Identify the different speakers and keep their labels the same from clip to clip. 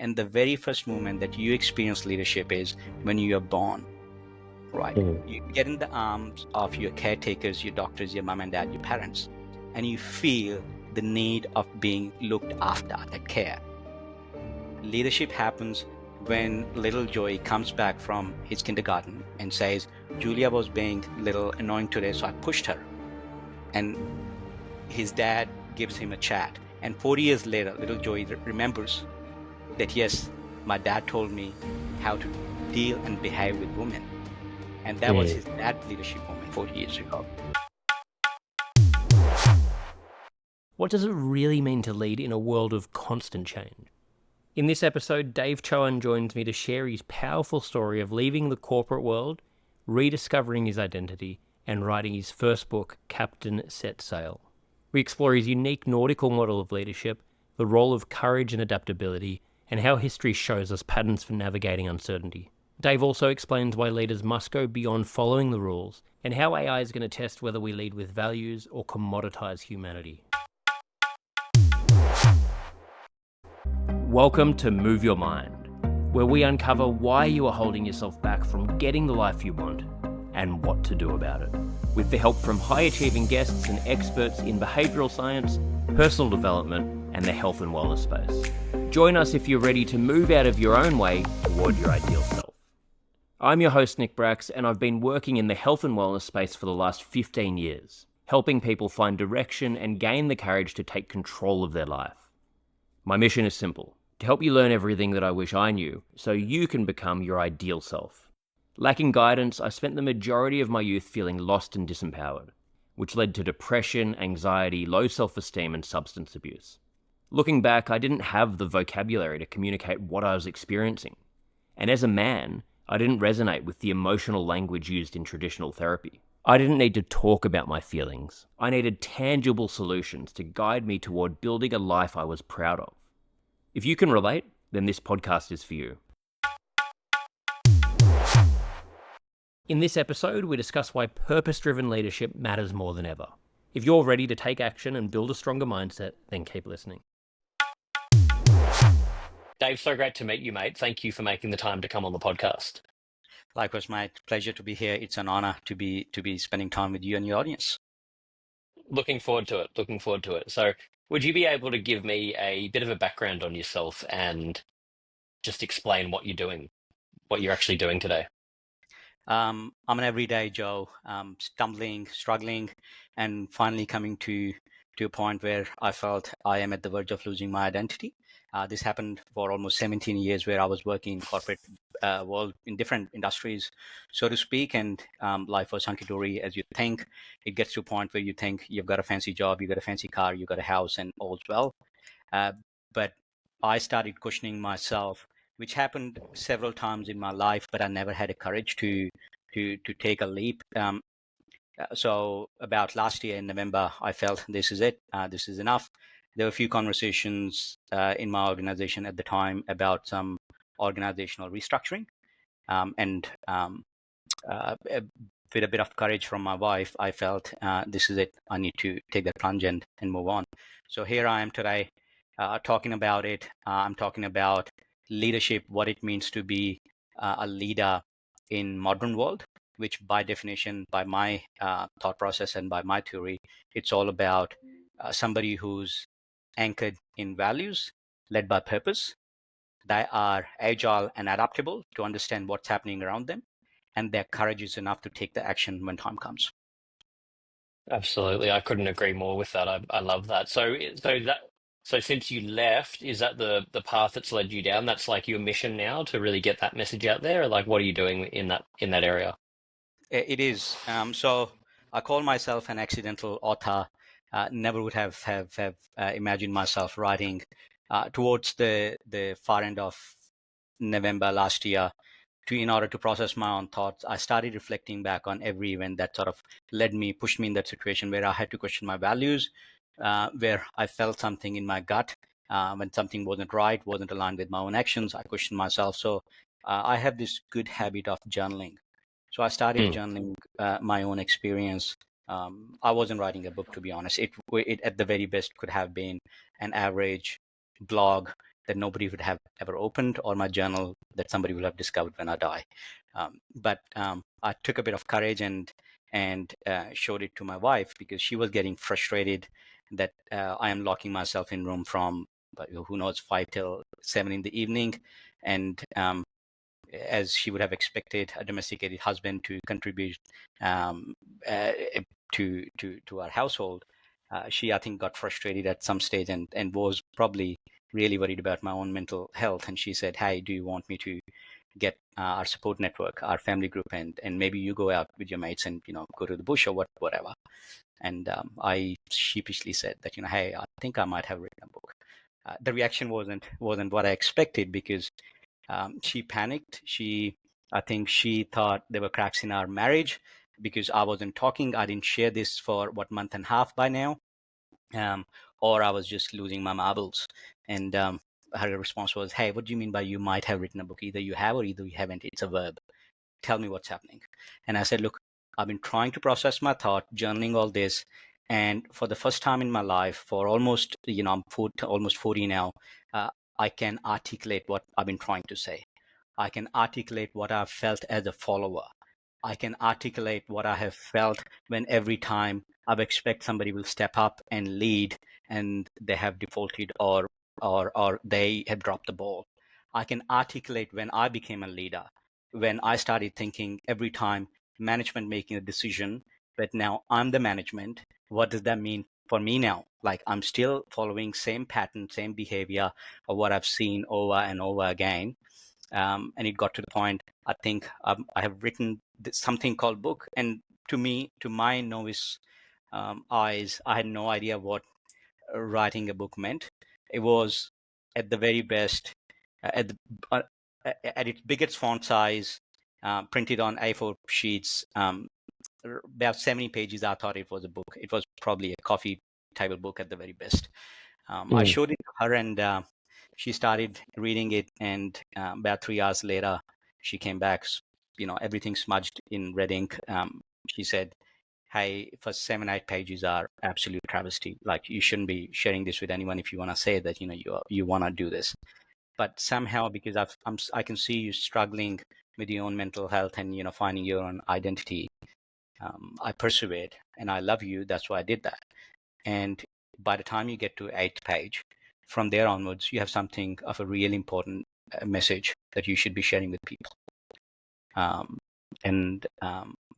Speaker 1: And the very first moment that you experience leadership is when you are born, right? You get in the arms of your caretakers, your doctors, your mom and dad, your parents, and you feel the need of being looked after, that care. Leadership happens when little Joey comes back from his kindergarten and says, Julia was being a little annoying today, so I pushed her. And his dad gives him a chat. And 40 years later, little Joey remembers that, yes, my dad told me how to deal and behave with women. And that was his dad's leadership moment 40 years ago.
Speaker 2: What does it really mean to lead in a world of constant change? In this episode, Dave Chauhan joins me to share his powerful story of leaving the corporate world, rediscovering his identity, and writing his first book, Captain Set Sail. We explore his unique nautical model of leadership, the role of courage and adaptability, and how history shows us patterns for navigating uncertainty. Dave also explains why leaders must go beyond following the rules, and how AI is going to test whether we lead with values or commoditise humanity. Welcome to Move Your Mind, where we uncover why you are holding yourself back from getting the life you want and what to do about it. With the help from high-achieving guests and experts in behavioural science, personal development, and the health and wellness space. Join us if you're ready to move out of your own way toward your ideal self. I'm your host, nickbracks, and I've been working in the health and wellness space for the last 15 years, helping people find direction and gain the courage to take control of their life. My mission is simple: to help you learn everything that I wish I knew, so you can become your ideal self. Lacking guidance, I spent the majority of my youth feeling lost and disempowered, which led to depression, anxiety, low self-esteem, and substance abuse. Looking back, I didn't have the vocabulary to communicate what I was experiencing. And as a man, I didn't resonate with the emotional language used in traditional therapy. I didn't need to talk about my feelings. I needed tangible solutions to guide me toward building a life I was proud of. If you can relate, then this podcast is for you. In this episode, we discuss why purpose-driven leadership matters more than ever. If you're ready to take action and build a stronger mindset, then keep listening. Dave, so great to meet you, mate. Thank you for making the time to come on the podcast.
Speaker 1: Likewise, my pleasure to be here. It's an honor to be spending time with you and your audience.
Speaker 2: Looking forward to it. So would you be able to give me a bit of a background on yourself and just explain what you're actually doing today?
Speaker 1: I'm an everyday Joe, stumbling, struggling, and finally coming to a point where I felt I am at the verge of losing my identity. This happened for almost 17 years, where I was working in corporate world in different industries, so to speak, and life was hunky-dory as you think. It gets to a point where you think you've got a fancy job, you've got a fancy car, you've got a house, and all's well. But I started questioning myself, which happened several times in my life, but I never had the courage to take a leap. So about last year in November, I felt this is it. This is enough. There were a few conversations in my organization at the time about some organizational restructuring, and with a bit of courage from my wife, I felt this is it. I need to take that plunge and move on. So here I am today, talking about it. I'm talking about leadership, what it means to be a leader in modern world, which by definition, by my thought process and by my theory, it's all about somebody who's anchored in values, led by purpose. They are agile and adaptable to understand what's happening around them, and they're courageous enough to take the action when time comes.
Speaker 2: Absolutely. I couldn't agree more with that. I love that. So since you left, is that the path that's led you down? That's like your mission now to really get that message out there? Or like, what are you doing in that area?
Speaker 1: It is. So I call myself an accidental author. Never would have imagined myself writing towards the far end of November last year. In order to process my own thoughts, I started reflecting back on every event that sort of pushed me in that situation where I had to question my values, where I felt something in my gut when something wasn't right, wasn't aligned with my own actions. I questioned myself. So I have this good habit of journaling. So I started journaling my own experience. I wasn't writing a book, to be honest. It at the very best could have been an average blog that nobody would have ever opened, or my journal that somebody will have discovered when I die. But I took a bit of courage and showed it to my wife, because she was getting frustrated that I am locking myself in room from who knows 5 till 7 in the evening, and as she would have expected a domesticated husband to contribute um, uh, to our household. She, I think, got frustrated at some stage and was probably really worried about my own mental health. And she said, "Hey, do you want me to get our support network, our family group, and maybe you go out with your mates and go to the bush or whatever?" And I sheepishly said that, "Hey, I think I might have written a book." The reaction wasn't what I expected, because she panicked. I think she thought there were cracks in our marriage because I wasn't talking. I didn't share this for month and a half by now, um, or I was just losing my marbles. And her response was, "Hey, what do you mean by you might have written a book? Either you have or either you haven't. It's a verb. Tell me what's happening." And I said, "Look, I've been trying to process my thought, journaling all this, and for the first time in my life, for almost, I'm almost 40 now, uh, I can articulate what I've been trying to say. I can articulate what I've felt as a follower. I can articulate what I have felt when every time I've expect somebody will step up and lead and they have defaulted, or they have dropped the ball. I can articulate when I became a leader, when I started thinking every time management making a decision, but now I'm the management. What does that mean for me now? Like, I'm still following same pattern, same behavior of what I've seen over and over again. And it got to the point, I think I have written something called book. And to me, to my novice eyes, I had no idea what writing a book meant. It was at the very best, at the, at its biggest font size, printed on A4 sheets, about 70 pages. I thought it was a book. It was probably a coffee table book at the very best. I showed it to her, and she started reading it. And about 3 hours later, she came back, everything smudged in red ink. She said, "Hey, for 7, 8 pages are absolute travesty. Like, you shouldn't be sharing this with anyone if you want to say that, you want to do this." But somehow, because I can see you struggling with your own mental health and, finding your own identity, I persevered, and I love you. That's why I did that. And by the time you get to 8th page, from there onwards, you have something of a real important message that you should be sharing with people. And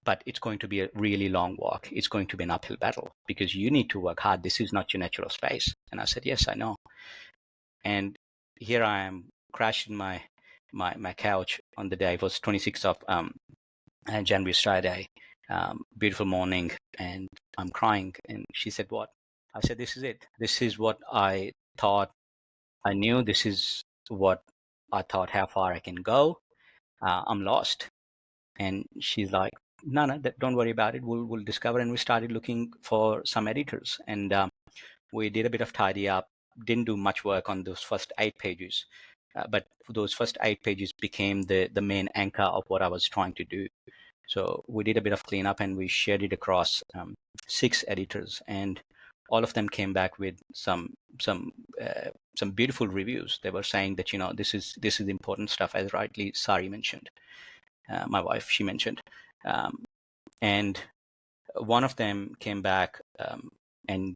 Speaker 1: but it's going to be a really long walk. It's going to be an uphill battle, because you need to work hard. This is not your natural space. And I said, "Yes, I know." And here I am, crashed in my couch on the day. It was 26th of January, Friday, beautiful morning, and I'm crying. And she said, "What?" I said, "This is it. This is what I thought I knew. This is what I thought how far I can go. I'm lost." And she's like, "No, no, don't worry about it. We'll discover." And we started looking for some editors, and we did a bit of tidy up. Didn't do much work on those first 8 pages, but those first 8 pages became the main anchor of what I was trying to do. So we did a bit of cleanup, and we shared it across 6 editors, and all of them came back with some beautiful reviews. They were saying that, this is important stuff, as rightly Sari mentioned, my wife, she mentioned, and one of them came back, and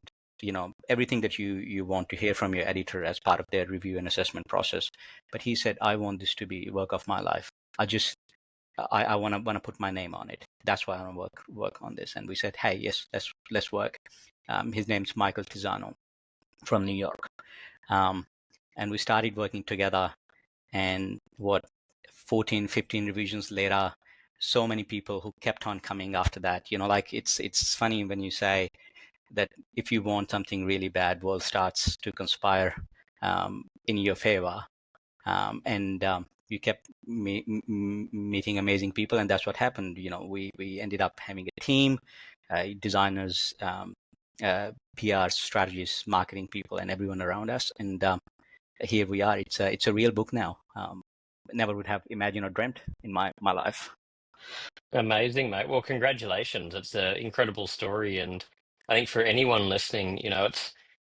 Speaker 1: everything that you want to hear from your editor as part of their review and assessment process. But he said, "I want this to be work of my life. I want to put my name on it. That's why I want to work on this." And we said, "Hey, yes, let's work." His name's Michael Tizano from New York, and we started working together. And 14, 15 revisions later, so many people who kept on coming after that. Like, it's funny when you say that if you want something really bad, world starts to conspire in your favor. And you kept meeting amazing people, and that's what happened. We ended up having a team, designers, PR strategists, marketing people, and everyone around us. And here we are. It's a real book now. Never would have imagined or dreamt in my life.
Speaker 2: Amazing, mate. Well, congratulations. It's an incredible story. And I think for anyone listening,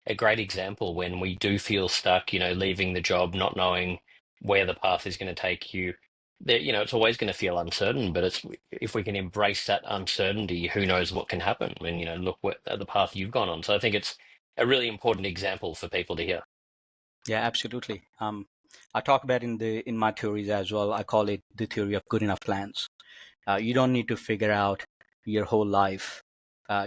Speaker 2: a great example when we do feel stuck, leaving the job, not knowing where the path is going to take you. That, it's always going to feel uncertain, but if we can embrace that uncertainty, who knows what can happen? I mean, look what the path you've gone on. So I think it's a really important example for people to hear.
Speaker 1: Yeah, absolutely. I talk about in my theories as well. I call it the theory of good enough plans. You don't need to figure out your whole life.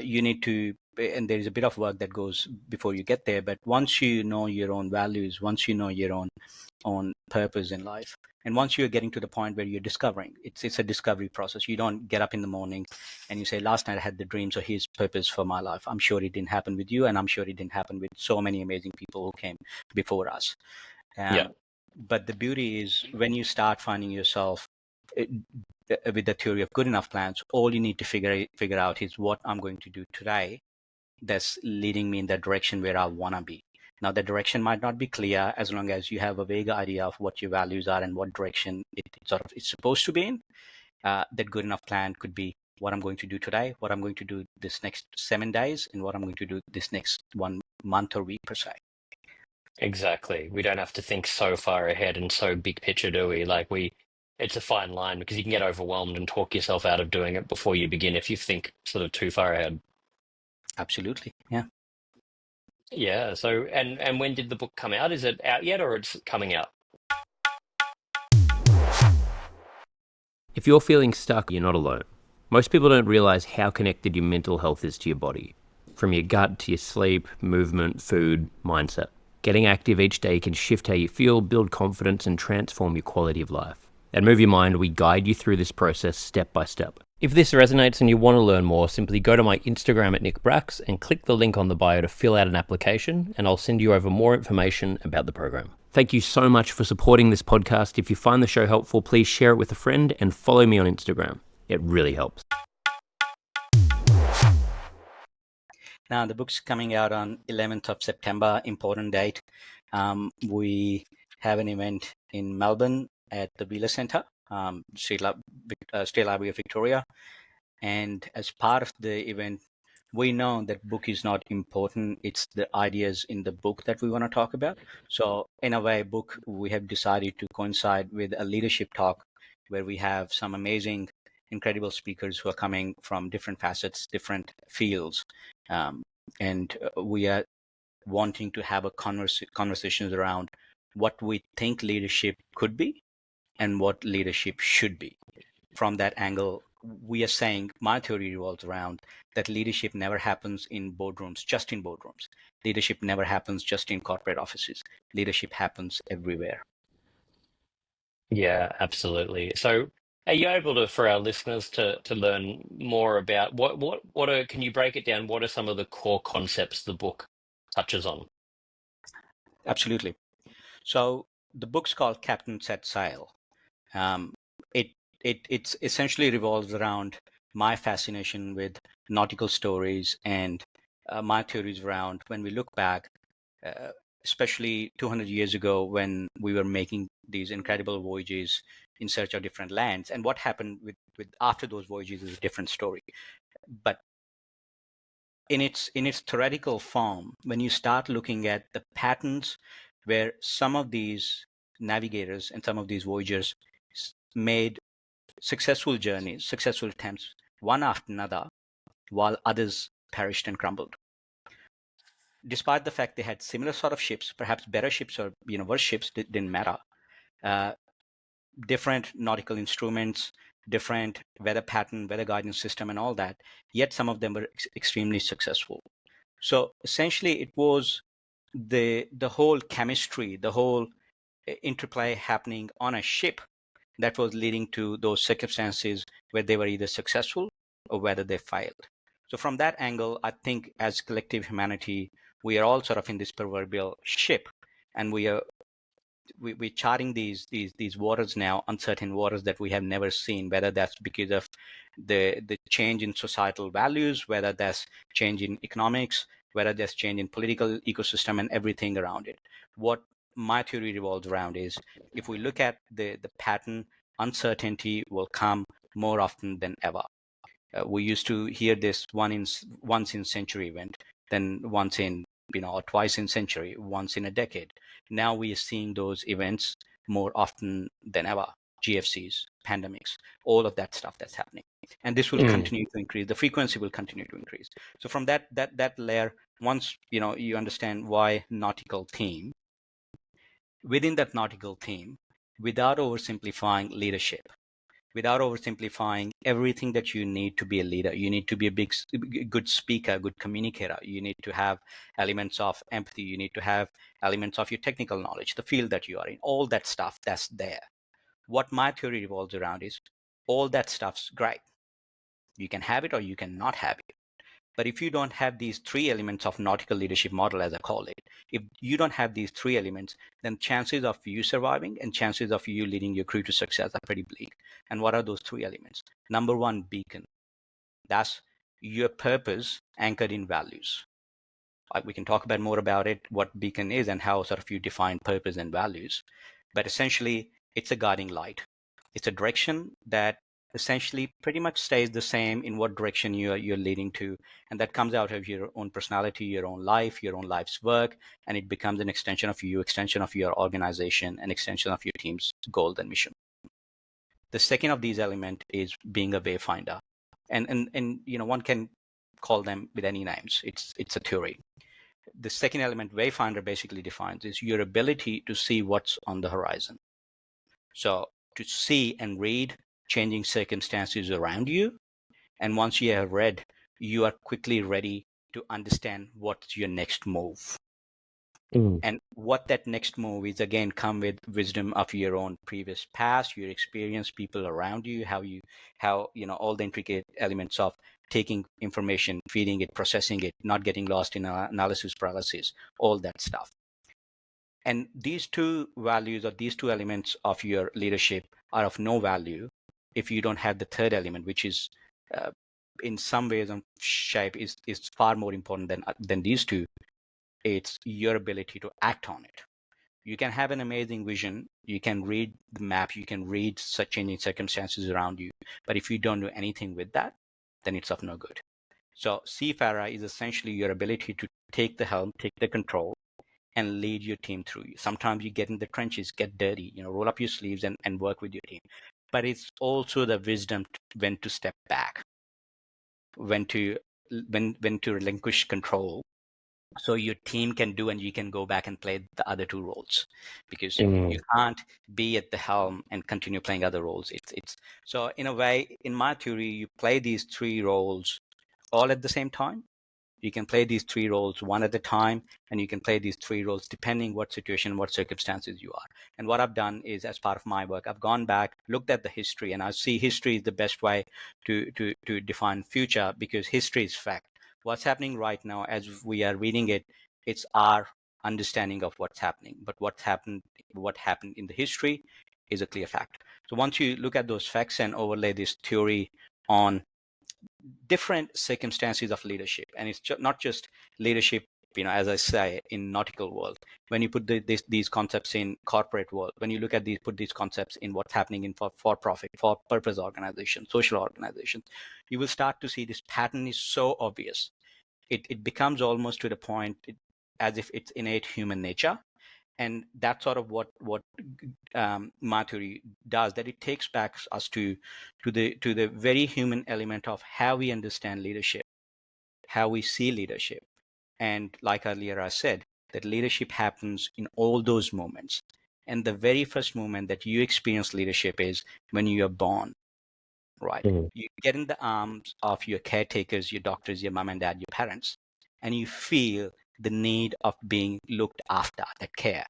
Speaker 1: You need to, and there is a bit of work that goes before you get there. But once you know your own values, once you know your own purpose in life, and once you're getting to the point where you're discovering, it's a discovery process. You don't get up in the morning and you say, last night I had the dream, so here's purpose for my life. I'm sure it didn't happen with you, and I'm sure it didn't happen with so many amazing people who came before us.
Speaker 2: Yeah,
Speaker 1: But the beauty is when you start finding yourself uh, with the theory of good enough plans, all you need to figure out is what I'm going to do today that's leading me in that direction where I want to be. Now, the direction might not be clear as long as you have a vague idea of what your values are and what direction it sort of is supposed to be in. That good enough plan could be what I'm going to do today, what I'm going to do this next 7 days, and what I'm going to do this next 1 month or week per se.
Speaker 2: exactly. We don't have to think so far ahead and so big picture, do we? It's a fine line because you can get overwhelmed and talk yourself out of doing it before you begin if you think sort of too far ahead.
Speaker 1: Absolutely. Yeah.
Speaker 2: Yeah. So, and when did the book come out? Is it out yet, or it's coming out?
Speaker 3: If you're feeling stuck, you're not alone. Most people don't realize how connected your mental health is to your body. From your gut to your sleep, movement, food, mindset. Getting active each day can shift how you feel, build confidence, and transform your quality of life. At Move Your Mind, we guide you through this process step by step. If this resonates and you want to learn more, simply go to my Instagram at nickbracks and click the link on the bio to fill out an application, and I'll send you over more information about the program. Thank you so much for supporting this podcast. If you find the show helpful, please share it with a friend and follow me on Instagram. It really helps.
Speaker 1: Now, the book's coming out on 11th of September, important date. We have an event in Melbourne at the Wheeler Centre, State Library of Victoria. And as part of the event, we know that book is not important. It's the ideas in the book that we want to talk about. So in a way, book, we have decided to coincide with a leadership talk where we have some amazing, incredible speakers who are coming from different facets, different fields. And we are wanting to have a conversations around what we think leadership could be and what leadership should be. From that angle, we are saying my theory revolves around that leadership never happens in boardrooms, just in boardrooms. Leadership never happens just in corporate offices. Leadership happens everywhere.
Speaker 2: Yeah, absolutely. So, are you able to, for our listeners, to learn more about what are, can you break it down? What are some of the core concepts the book touches on?
Speaker 1: Absolutely. So the book's called Captain Set Sail. Um, it it's essentially revolves around my fascination with nautical stories and my theories around when we look back, uh, especially 200 years ago when we were making these incredible voyages in search of different lands, and what happened with after those voyages is a different story. But in its theoretical form, when you start looking at the patterns where some of these navigators and some of these voyagers made successful journeys, successful attempts, one after another, while others perished and crumbled. Despite the fact they had similar sort of ships, perhaps better ships or worse ships, didn't matter. Uh, Different nautical instruments, different weather pattern, weather guidance system, and all that. Yet some of them were extremely successful. So essentially, it was the whole chemistry, the whole interplay happening on a ship that was leading to those circumstances where they were either successful or whether they failed. So from that angle, I think as collective humanity, we are all sort of in this proverbial ship, and we're charting these waters now, uncertain waters that we have never seen, whether that's because of the change in societal values, whether that's change in economics, whether there's change in political ecosystem and everything around it. What my theory revolves around is if we look at the pattern, uncertainty will come more often than ever. We used to hear this once in century event, then once in or twice in a century, once in a decade. Now we are seeing those events more often than ever. GFCs, pandemics, all of that stuff that's happening, and this will continue to increase. The frequency will continue to increase. So from that layer, once you understand why nautical theme, within that nautical theme, without oversimplifying leadership, without oversimplifying everything that you need to be a leader. You need to be a good speaker, good communicator. You need to have elements of empathy. You need to have elements of your technical knowledge, the field that you are in, all that stuff that's there. What my theory revolves around is all that stuff's great. You can have it or you cannot have it. But if you don't have these three elements of nautical leadership model, as I call it, if you don't have these three elements, then chances of you surviving and chances of you leading your crew to success are pretty bleak. And what are those three elements? Number one, beacon. That's your purpose anchored in values. We can talk about more about it, what beacon is and how sort of you define purpose and values. But essentially, it's a guiding light. It's a direction that essentially pretty much stays the same in what direction you're leading to, and that comes out of your own personality, your own life, your own life's work, and it becomes an extension of you, extension of your organization, an extension of your team's goal and mission. The second of these elements is being a wayfinder, and one can call them with any names. It's a theory. The second element Wayfinder basically defines is your ability to see what's on the horizon. So to see and read changing circumstances around you. And once you have read, you are quickly ready to understand what's your next move. And what that next move is, again, come with wisdom of your own previous past, your experience, people around you, how all the intricate elements of taking information, feeding it, processing it, not getting lost in analysis paralysis, all that stuff. And these two values or these two elements of your leadership are of no value if you don't have the third element, which is in some ways and shape is far more important than these two. It's your ability to act on it. You can have an amazing vision. You can read the map. You can read such changing circumstances around you. But if you don't do anything with that, then it's of no good. So seafarer is essentially your ability to take the helm, take the control, and lead your team through. Sometimes you get in the trenches, get dirty, roll up your sleeves and work with your team. But it's also the wisdom when to step back, when to relinquish control, so your team can do and you can go back and play the other two roles, because you can't be at the helm and continue playing other roles. It's so in a way, in my theory, you play these three roles all at the same time. You can play these three roles one at a time, and you can play these three roles depending what situation, what circumstances you are. And what I've done is, as part of my work, I've gone back, looked at the history, and I see history is the best way to define future, because history is fact. What's happening right now as we are reading it, it's our understanding of what's happening. But what happened in the history is a clear fact. So once you look at those facts and overlay this theory on different circumstances of leadership, and it's not just leadership, as I say, in nautical world, when you put these concepts in corporate world, when you look at put these concepts in what's happening in for profit, for purpose organizations, social organizations, you will start to see this pattern is so obvious. It becomes almost to the point as if it's innate human nature. And that's sort of what my theory does, that it takes back us to the very human element of how we understand leadership, how we see leadership. And like earlier I said, that leadership happens in all those moments. And the very first moment that you experience leadership is when you are born, right? You get in the arms of your caretakers, your doctors, your mom and dad, your parents, and you feel the need of being looked after, that care.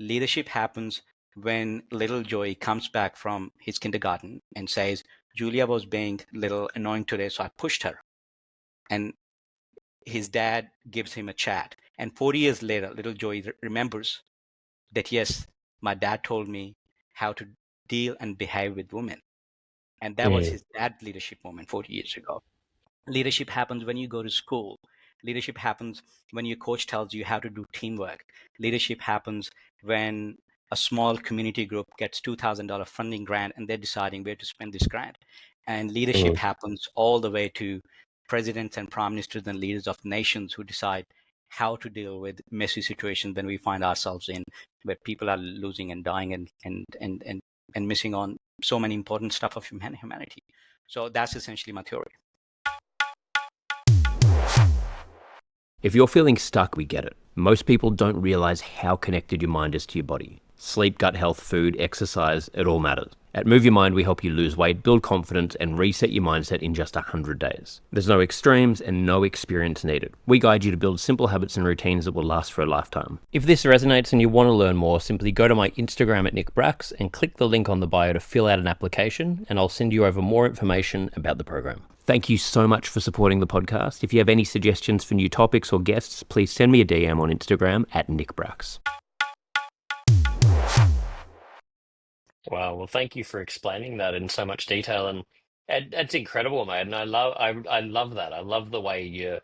Speaker 1: Leadership happens when little Joey comes back from his kindergarten and says, Julia was being a little annoying today, so I pushed her. And his dad gives him a chat. And 40 years later, little Joey remembers that, yes, my dad told me how to deal and behave with women. And that was his dad's leadership moment 40 years ago. Leadership happens when you go to school. Leadership happens when your coach tells you how to do teamwork. Leadership happens when a small community group gets $2,000 funding grant and they're deciding where to spend this grant. And leadership happens all the way to presidents and prime ministers and leaders of nations who decide how to deal with messy situations when we find ourselves in, where people are losing and dying and missing on so many important stuff of humanity. So that's essentially my theory.
Speaker 3: If you're feeling stuck, we get it. Most people don't realize how connected your mind is to your body. Sleep, gut health, food, exercise, it all matters. At Move Your Mind, we help you lose weight, build confidence, and reset your mindset in just 100 days. There's no extremes and no experience needed. We guide you to build simple habits and routines that will last for a lifetime. If this resonates and you want to learn more, simply go to my Instagram at nickbracks and click the link on the bio to fill out an application, and I'll send you over more information about the program. Thank you so much for supporting the podcast. If you have any suggestions for new topics or guests, please send me a DM on Instagram at nickbracks.
Speaker 2: Wow. Well, thank you for explaining that in so much detail, and it's incredible, mate. And I love that. I love the way you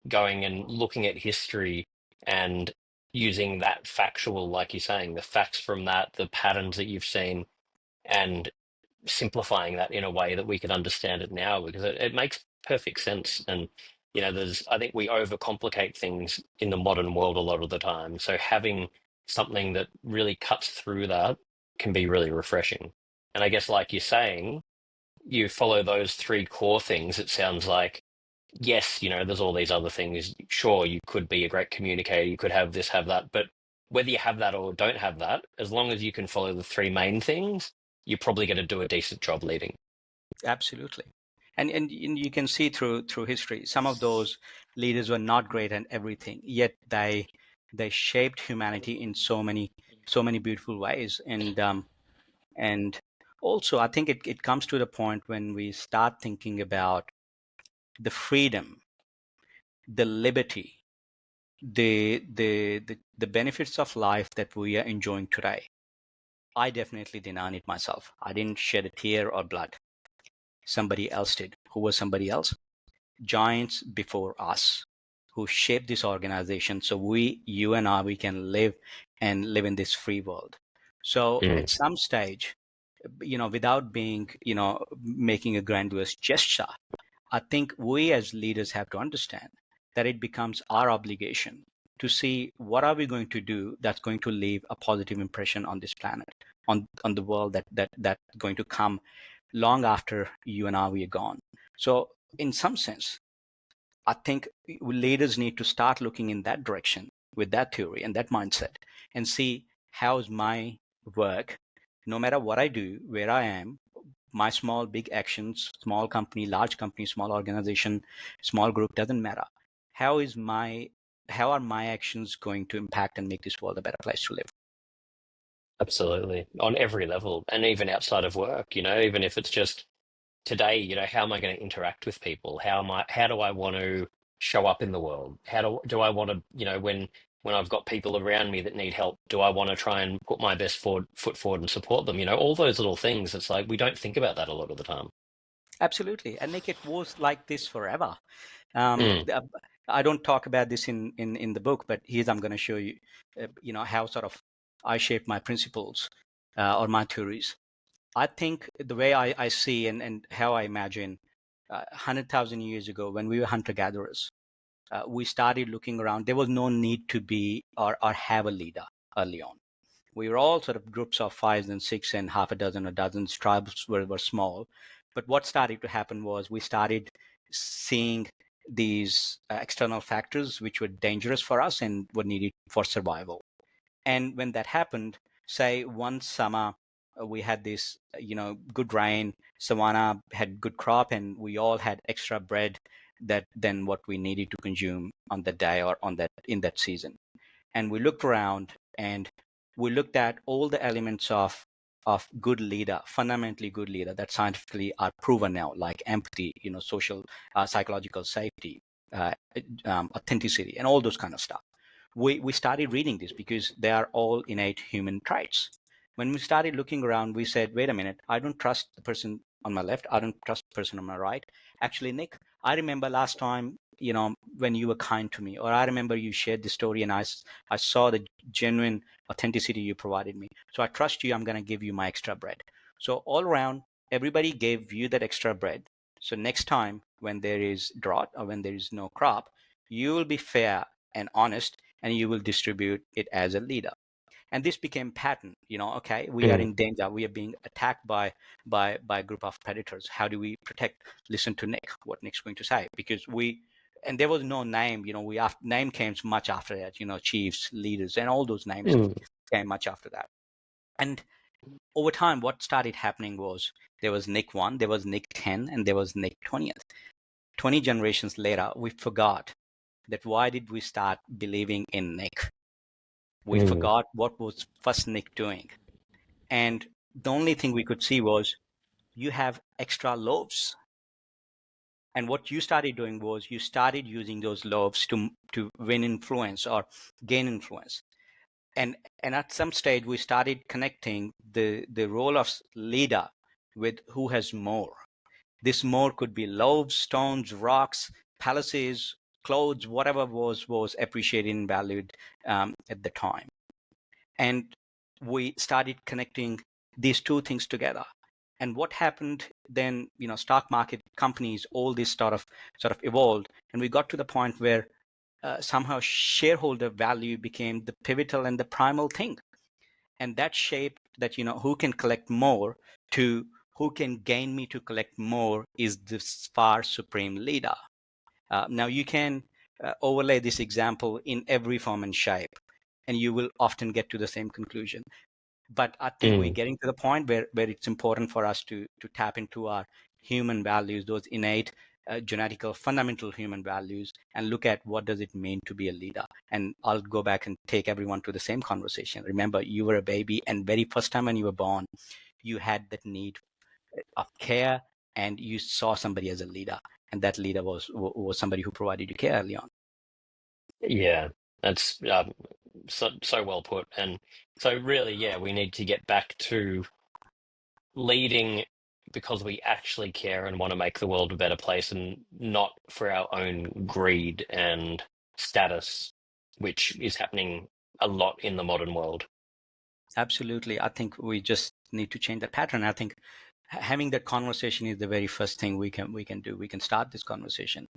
Speaker 2: going and looking at history and using that factual, like you're saying, the facts from that, the patterns that you've seen, and simplifying that in a way that we can understand it now, because it makes perfect sense. And I think we overcomplicate things in the modern world a lot of the time. So having something that really cuts through that can be really refreshing. And I guess, like you're saying, you follow those three core things. It sounds like, yes, there's all these other things. Sure, you could be a great communicator, you could have this, have that, but whether you have that or don't have that, as long as you can follow the three main things, you're probably going to do a decent job leading.
Speaker 1: Absolutely. And you can see through history, some of those leaders were not great at everything, yet they shaped humanity in so many beautiful ways. And also, I think it comes to the point when we start thinking about the freedom, the liberty, the benefits of life that we are enjoying today. I definitely didn't earn it myself. I didn't shed a tear or blood. Somebody else did. Who was somebody else? Giants before us who shaped this organization, so you and I, we can live in this free world. So at some stage, without being, making a grandiose gesture, I think we as leaders have to understand that it becomes our obligation to see what are we going to do that's going to leave a positive impression on this planet, on the world that's going to come long after you and I we are gone. So in some sense, I think leaders need to start looking in that direction with that theory and that mindset and see how's my work, no matter what I do, where I am, my small, big actions, small company, large company, small organization, small group, doesn't matter. How are my actions going to impact and make this world a better place to live?
Speaker 2: Absolutely. On every level, and even outside of work, even if it's just today, how am I going to interact with people? How do I want to show up in the world? How do I want to, when I've got people around me that need help, do I want to try and put my best foot forward and support them? All those little things. It's like we don't think about that a lot of the time.
Speaker 1: Absolutely. And Nick, it was like this forever.
Speaker 2: Mm.
Speaker 1: I don't talk about this in the book, but here's I'm going to show you, how sort of I shape my principles or my theories. I think the way I see and how I imagine 100,000 years ago when we were hunter-gatherers, we started looking around. There was no need to be or have a leader early on. We were all sort of groups of fives and six and half a dozen or dozens. Tribes were small. But what started to happen was we started seeing these external factors which were dangerous for us and were needed for survival. And when that happened, say one summer, we had this, good rain, savanna had good crop, and we all had extra bread than what we needed to consume on that day or in that season. And we looked around and we looked at all the elements of good leader, fundamentally good leader that scientifically are proven now, like empathy, social, psychological safety, authenticity, and all those kind of stuff. We started reading this because they are all innate human traits. When we started looking around, we said, wait a minute, I don't trust the person on my left. I don't trust the person on my right. Actually, Nick, I remember last time, when you were kind to me, or I remember you shared the story and I saw the genuine authenticity you provided me. So I trust you. I'm going to give you my extra bread. So all around, everybody gave you that extra bread. So next time when there is drought or when there is no crop, you will be fair and honest, and you will distribute it as a leader. And this became pattern. Okay, we are in danger. We are being attacked by a group of predators. How do we protect? Listen to Nick. What Nick's going to say, because and there was no name. Name came much after that. Chiefs, leaders, and all those names came much after that. And over time, what started happening was there was Nick 1, there was Nick 10, and there was Nick 20th. 20 generations later, we forgot that why did we start believing in Nick? We forgot what was first Nick doing. And the only thing we could see was you have extra loaves. And what you started doing was you started using those loaves to win influence or gain influence. And at some stage, we started connecting the role of leader with who has more. This more could be loaves, stones, rocks, palaces, clothes, whatever was appreciated and valued at the time. And we started connecting these two things together. And what happened then, stock market companies, all this sort of evolved. And we got to the point where somehow shareholder value became the pivotal and the primal thing. And that shaped that, who can collect more to who can gain me to collect more is this far supreme leader. Now you can overlay this example in every form and shape, and you will often get to the same conclusion. But I think we're getting to the point where it's important for us to tap into our human values, those innate, genetical, fundamental human values, and look at what does it mean to be a leader. And I'll go back and take everyone to the same conversation. Remember, you were a baby, and very first time when you were born, you had that need of care, and you saw somebody as a leader, and that leader was somebody who provided you care early on.
Speaker 3: Yeah, that's so well put. And so really, yeah, we need to get back to leading because we actually care and want to make the world a better place, and not for our own greed and status, which is happening a lot in the modern world.
Speaker 1: Absolutely. I think we just need to change that pattern. I think having that conversation is the very first thing we can do. We can start this conversation,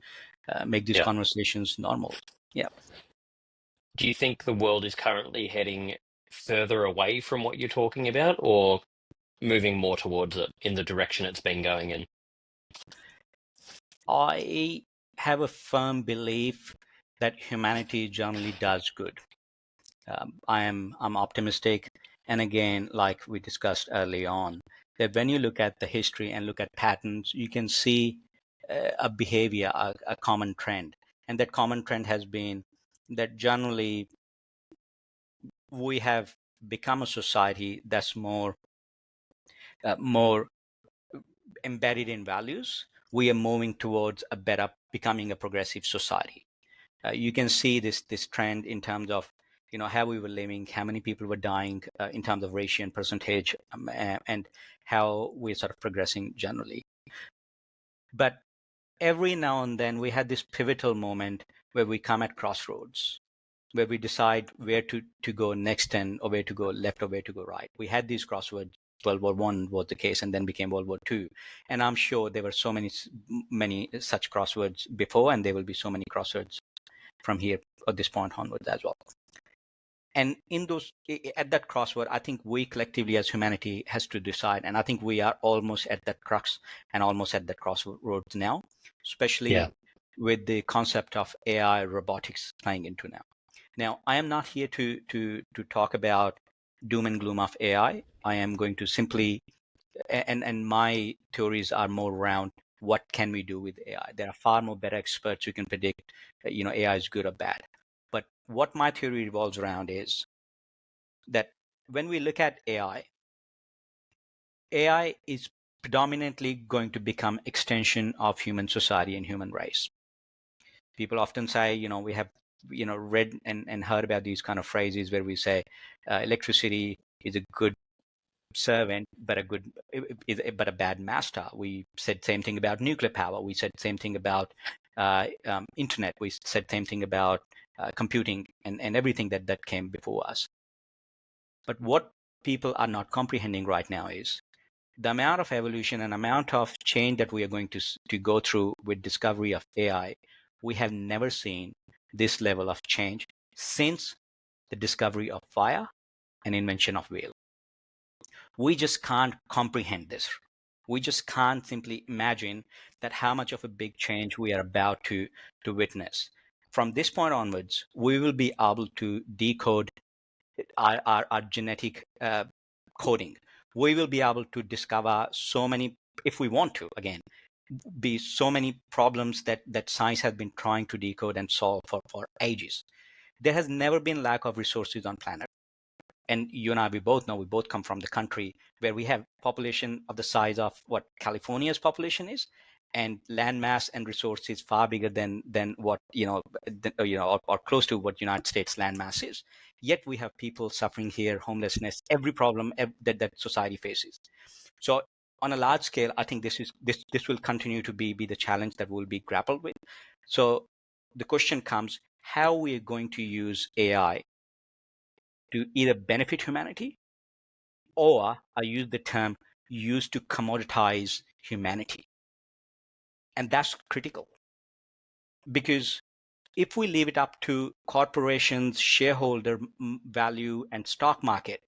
Speaker 1: make these conversations normal. Yeah.
Speaker 3: Do you think the world is currently heading further away from what you're talking about, or moving more towards it in the direction it's been going in?
Speaker 1: I have a firm belief that humanity generally does good. I'm optimistic, and again, like we discussed early on, that when you look at the history and look at patterns, you can see a behavior, a common trend, and that common trend has been that generally we have become a society that's more embedded in values. We are moving towards becoming a progressive society. You can see this trend in terms of how we were living, how many people were dying in terms of ratio and percentage, and how we're sort of progressing generally. But every now and then we had this pivotal moment where we come at crossroads, where we decide where to go next, or where to go left or where to go right. We had these crossroads. World War I was the case, and then became World War II. And I'm sure there were so many such crossroads before, and there will be so many crossroads from here at this point onwards as well. And at that crossword, I think we collectively as humanity has to decide. And I think we are almost at that crux and almost at that crossroads now, especially with the concept of AI robotics playing into now. Now, I am not here to talk about doom and gloom of AI. I am going to simply, and my theories are more around what can we do with AI. There are far more better experts who can predict, AI is good or bad. But what my theory revolves around is that when we look at AI is predominantly going to become extension of human society and human race. People often say, we have, read and heard about these kind of phrases where we say electricity is a good servant, but a bad master. We said same thing about nuclear power. We said same thing about internet. We said same thing about computing and everything that came before us. But what people are not comprehending right now is the amount of evolution and amount of change that we are going to go through with discovery of AI we have never seen this level of change since the discovery of fire and invention of whale. We just can't comprehend this. We just can't simply imagine that how much of a big change we are about to witness. From this point onwards, we will be able to decode our genetic coding. We will be able to discover so many, if we want to, again, be so many problems that science has been trying to decode and solve for ages. There has never been lack of resources on planet. And you and I, we both know, we both come from the country where we have population of the size of what California's population is, and land mass and resources far bigger than what or close to what United States land mass is. Yet we have people suffering here, homelessness, every problem that society faces. So on a large scale, I think this will continue to be the challenge that we'll be grappled with. So the question comes: how we are going to use AI to either benefit humanity, or I use the term used to commoditize humanity. And that's critical, because if we leave it up to corporations, shareholder value, and stock market,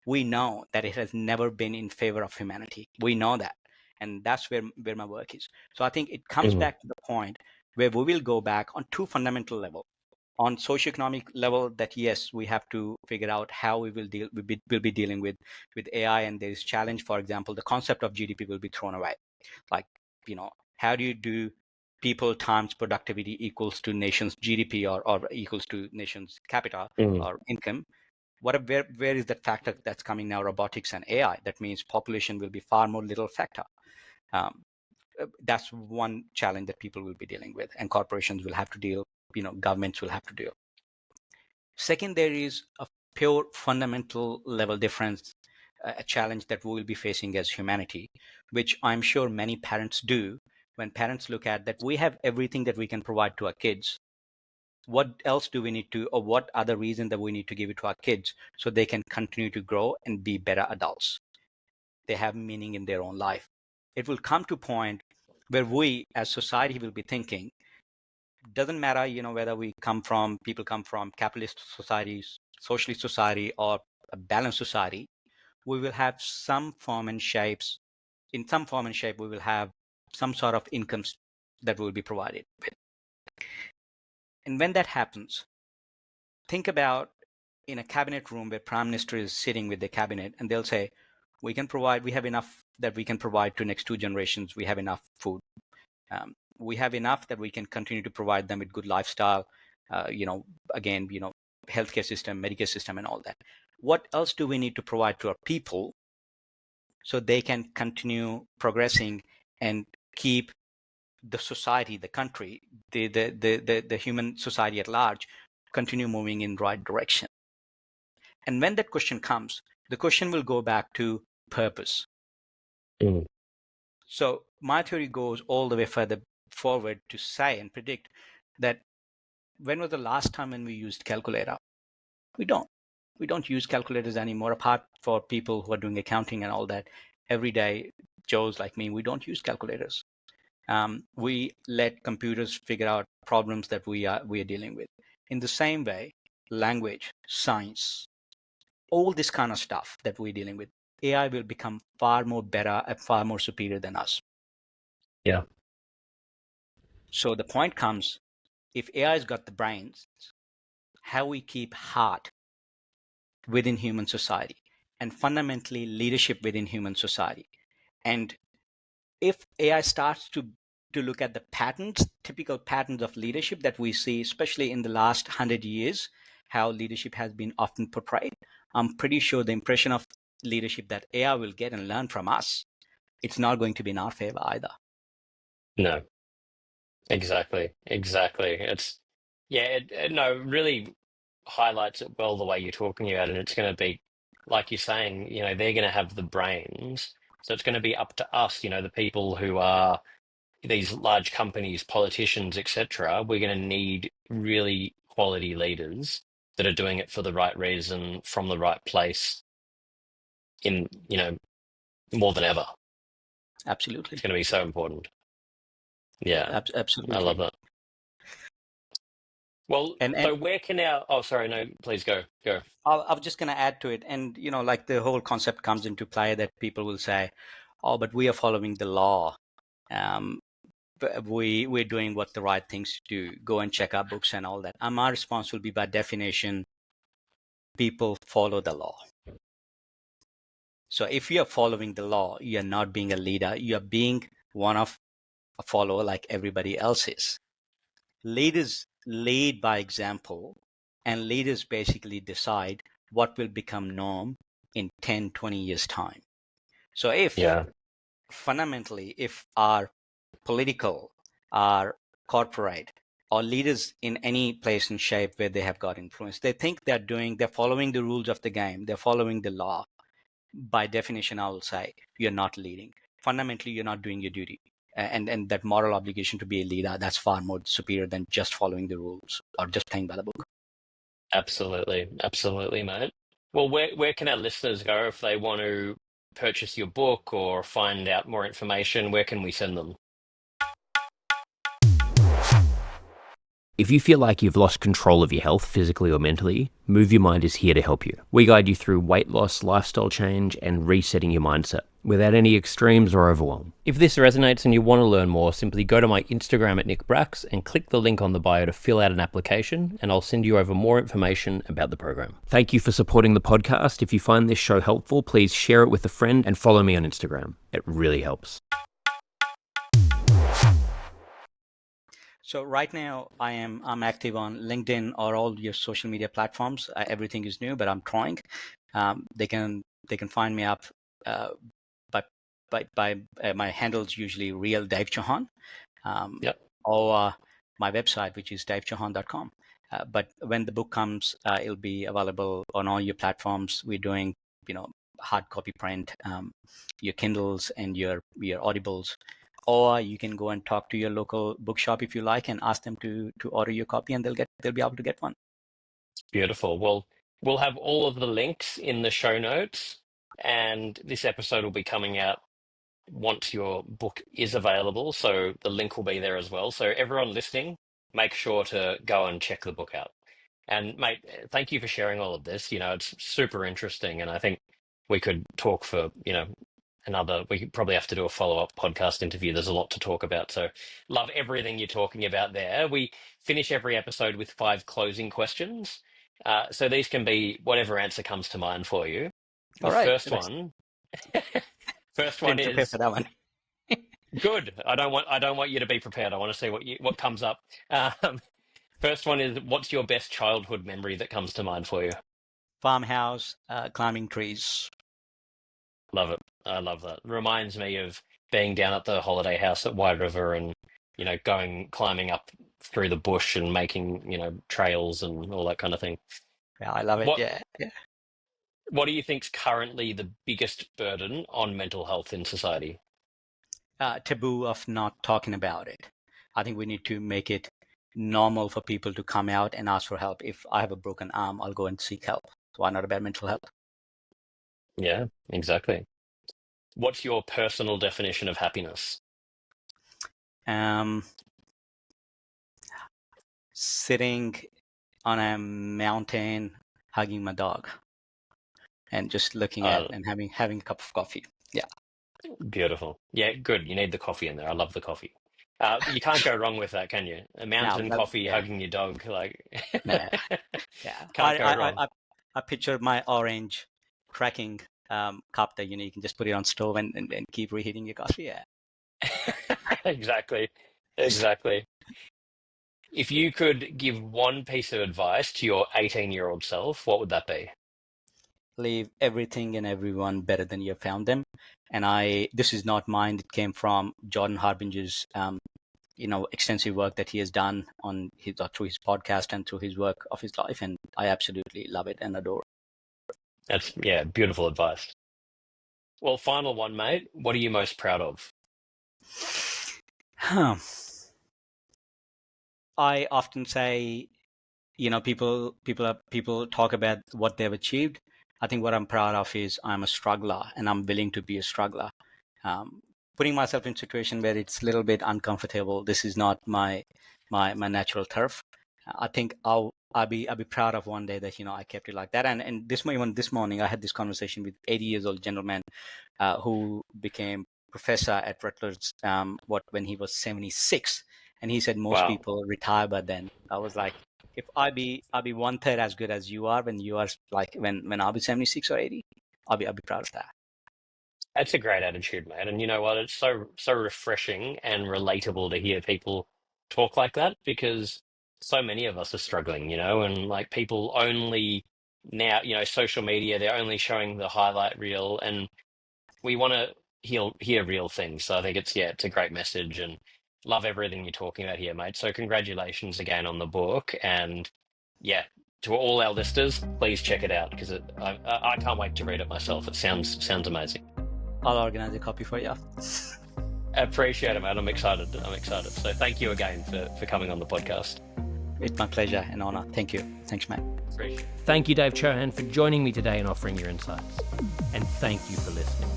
Speaker 1: we know that it has never been in favor of humanity. We know that. And that's where my work is. So I think it comes back to the point where we will go back on two fundamental levels. On socioeconomic level, that yes, we have to figure out how we will we'll be dealing with AI, and there is challenge. For example, the concept of GDP will be thrown away. Like, how do you do people times productivity equals to nation's GDP, or equals to nation's capita or income? Where is that factor that's coming now? Robotics and AI. That means population will be far more little factor. That's one challenge that people will be dealing with, and corporations will have to deal. Governments will have to deal. Second, there is a pure fundamental level difference, a challenge that we will be facing as humanity, which I'm sure many parents do. When parents look at that, we have everything that we can provide to our kids. What else do we need to, or what other reason that we need to give it to our kids so they can continue to grow and be better adults? They have meaning in their own life. It will come to a point where we as society will be thinking, doesn't matter, whether people come from capitalist societies, socialist society, or a balanced society, we will have some form and shapes. In some form and shape, we will have some sort of incomes that will be provided with. And when that happens, think about in a cabinet room where prime minister is sitting with the cabinet, and they'll say, we have enough that we can provide to next two generations. We have enough food. We have enough that we can continue to provide them with good lifestyle, healthcare system, Medicare system, and all that. What else do we need to provide to our people so they can continue progressing and keep the society, the country, the human society at large, continue moving in the right direction? And when that question comes, the question will go back to purpose. So my theory goes all the way further forward to say and predict that when was the last time when we used calculator? We don't use calculators anymore, apart for people who are doing accounting and all that. Everyday Joes like me, we don't use calculators. We let computers figure out problems that we are dealing with. In the same way, language, science, all this kind of stuff that we're dealing with, AI will become far more better and far more superior than us.
Speaker 3: Yeah.
Speaker 1: So the point comes, if AI's got the brains, how we keep heart within human society, and fundamentally leadership within human society. And if AI starts to look at the patterns, typical patterns of leadership that we see, especially in the last 100 years, how leadership has been often portrayed, I'm pretty sure the impression of leadership that AI will get and learn from us, it's not going to be in our favor either.
Speaker 3: No. Exactly. It's really highlights it well the way you're talking about it. It's going to be, like you're saying, they're going to have the brains. So it's going to be up to us, the people who are these large companies, politicians, etc. We're going to need really quality leaders that are doing it for the right reason, from the right place, in, more than ever.
Speaker 1: Absolutely.
Speaker 3: It's going to be so important. Yeah,
Speaker 1: Absolutely.
Speaker 3: I love that.
Speaker 2: Well,
Speaker 1: And
Speaker 2: so where can our... Oh, sorry, no, please go.
Speaker 1: I was just going to add to it. And, like the whole concept comes into play that people will say, oh, but we are following the law. But we're doing what the right things to do. Go and check our books and all that. And my response will be, by definition, people follow the law. So if you're following the law, you're not being a leader. You're being one of a follower like everybody else is. Leaders lead by example, and leaders basically decide what will become norm in 10, 20 years' time. So fundamentally, if our political, our corporate, or leaders in any place and shape where they have got influence, they think they're following the rules of the game, they're following the law, by definition, I will say you're not leading. Fundamentally, you're not doing your duty. And that moral obligation to be a leader, that's far more superior than just following the rules or just playing by the book.
Speaker 2: Absolutely, mate. Well, where can our listeners go if they want to purchase your book or find out more information? Where can we send them?
Speaker 3: If you feel like you've lost control of your health, physically or mentally, Move Your Mind is here to help you. We guide you through weight loss, lifestyle change, and resetting your mindset without any extremes or overwhelm. If this resonates and you want to learn more, simply go to my Instagram at nickbracks and click the link on the bio to fill out an application, and I'll send you over more information about the program. Thank you for supporting the podcast. If you find this show helpful, please share it with a friend and follow me on Instagram. It really helps.
Speaker 1: So right now I'm active on LinkedIn or all your social media platforms. Everything is new, but I'm trying. They can find me up by my handle's usually real Dave Chauhan, or my website, which is davechauhan.com. But when the book comes, it'll be available on all your platforms. We're doing hard copy print, your Kindles and your Audibles. Or you can go and talk to your local bookshop if you like and ask them to order your copy, and they'll be able to get one.
Speaker 2: Beautiful. Well, we'll have all of the links in the show notes, and this episode will be coming out once your book is available, so the link will be there as well. So everyone listening, make sure to go and check the book out. And mate, thank you for sharing all of this. It's super interesting, and I think we could talk for, we could probably have to do a follow-up podcast interview. There's a lot to talk about. So love everything you're talking about there. We finish every episode with 5 closing questions. So these can be whatever answer comes to mind for you. The
Speaker 1: All right.
Speaker 2: first one, first one
Speaker 1: Didn't prepare
Speaker 2: is
Speaker 1: for that one.
Speaker 2: good. I don't want you to be prepared. I want to see what comes up. First one is, what's your best childhood memory that comes to mind for you?
Speaker 1: Farmhouse, climbing trees.
Speaker 2: Love it. I love that. Reminds me of being down at the holiday house at Wide River and, climbing up through the bush and making, trails and all that kind of thing.
Speaker 1: Yeah, I love it.
Speaker 2: What
Speaker 1: Yeah.
Speaker 2: What do you think's currently the biggest burden on mental health in society?
Speaker 1: Taboo of not talking about it. I think we need to make it normal for people to come out and ask for help. If I have a broken arm, I'll go and seek help. So why not about mental health?
Speaker 2: Yeah, exactly. What's your personal definition of happiness?
Speaker 1: Sitting on a mountain, hugging my dog, and just looking at and having a cup of coffee. Yeah.
Speaker 2: Beautiful. Yeah, good. You need the coffee in there. I love the coffee. You can't go wrong with that, can you? A mountain coffee, hugging your dog,
Speaker 1: yeah.
Speaker 2: Can't go wrong.
Speaker 1: I picture my orange cracking cup that you can just put it on stove and keep reheating your coffee. Yeah.
Speaker 2: Exactly. If you could give one piece of advice to your 18-year-old self, what would that be?
Speaker 1: Leave everything and everyone better than you found them. And this is not mine. It came from Jordan Harbinger's, extensive work that he has done through his podcast and through his work of his life. And I absolutely love it and adore it.
Speaker 2: That's, beautiful advice. Well, final one, mate. What are you most proud of?
Speaker 1: I often say, people talk about what they've achieved. I think what I'm proud of is I'm a struggler and I'm willing to be a struggler. Putting myself in a situation where it's a little bit uncomfortable. This is not my natural turf. I think I'll be proud of one day that I kept it like that. And even this morning I had this conversation with 80 years old gentleman who became professor at Rutgers when he was 76, and he said most
Speaker 2: Wow.
Speaker 1: people retire by then. I was like, if I'll be one third as good as you are when you are like when I'll be 76 or 80, I'll be proud of that.
Speaker 2: That's a great attitude, mate. And you know what? It's so refreshing and relatable to hear people talk like that, because so many of us are struggling, and like people only now, social media, they're only showing the highlight reel, and we want to hear real things. So I think it's a great message, and love everything you're talking about here, mate. So congratulations again on the book, and yeah, to all our listeners, please check it out, because I can't wait to read it myself. It sounds amazing.
Speaker 1: I'll organize a copy for you.
Speaker 2: I appreciate it, man. I'm excited. So thank you again for coming on the podcast.
Speaker 1: It's my pleasure and honor. Thank you. Thanks, Matt.
Speaker 2: Appreciate it.
Speaker 3: Thank you, Dave Chauhan, for joining me today and offering your insights. And thank you for listening.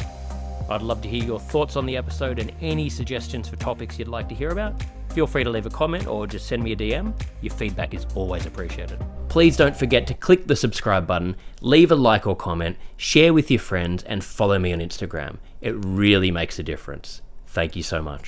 Speaker 3: I'd love to hear your thoughts on the episode and any suggestions for topics you'd like to hear about. Feel free to leave a comment or just send me a DM. Your feedback is always appreciated. Please don't forget to click the subscribe button, leave a like or comment, share with your friends, and follow me on Instagram. It really makes a difference. Thank you so much.